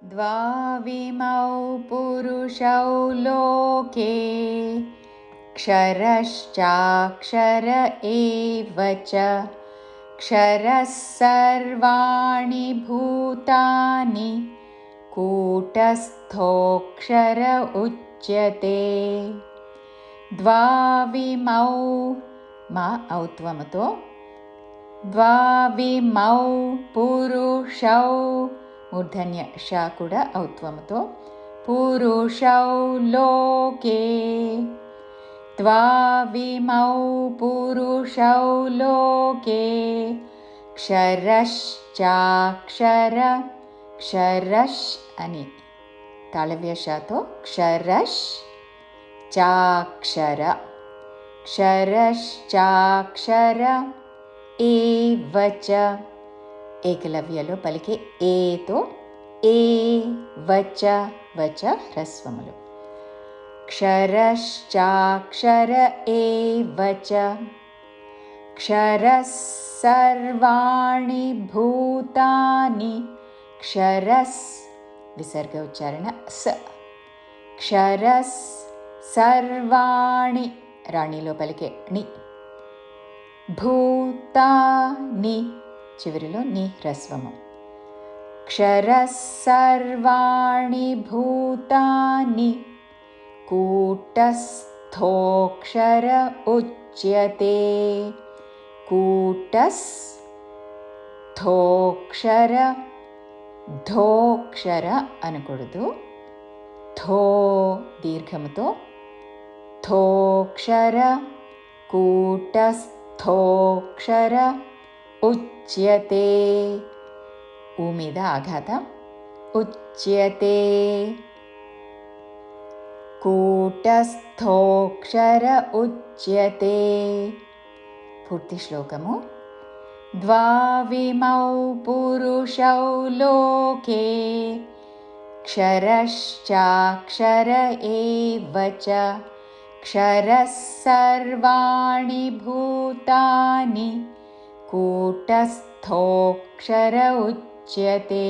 द्वाविमौ पुरुषौ लोके क्षरश्चाक्षर एव च क्षरः सर्वाणि भूतानि कूटस्थोऽक्षर उच्यते। द्वाविमौ मा औत्वमतो द्वाविमौ पुरुषौ मूर्धन्य श कूडा औत्वमतो पुरुषौ लोके द्वाविमौ पुरुषौ लोके क्षरश्चाक्षर क्षरश् अनि तालव्यशातो क्षरश् चाक्षर क्षरश्चाक्षर एव च ఏకలవ్యలో పలికే ఏతో ఏ వచ వచ హ్రస్వములు క్షరశ్చాక్షర ఏవ చ క్షరः సర్వాణి భూతాని క్షరస్ విసర్గ ఉచ్చారణ స క్షరస్ సర్వాణి రాణిలో పలికే ని భూతాని చివరిలో ని హ్రస్వము క్షరः సర్వాణి భూతాని కూటస్థోక్షర ఉచ్యతే కూటస్థోక్షర ధోక్షర అనకూడదు థో దీర్ఘముతో థోక్షర కూటస్థోక్షర ఉచ్యతే ఊ మీద ఆఘాతం ఉచ్యతే కూటస్థోక్షర ఉచ్యతే. పూర్తి శ్లోకము ద్వావిమౌ పురుషౌ లోకే క్షరశ్చాక్షర ఏవ చ క్షరः సర్వాణి భూతాని కూటస్థోక్షర ఉచ్యతే.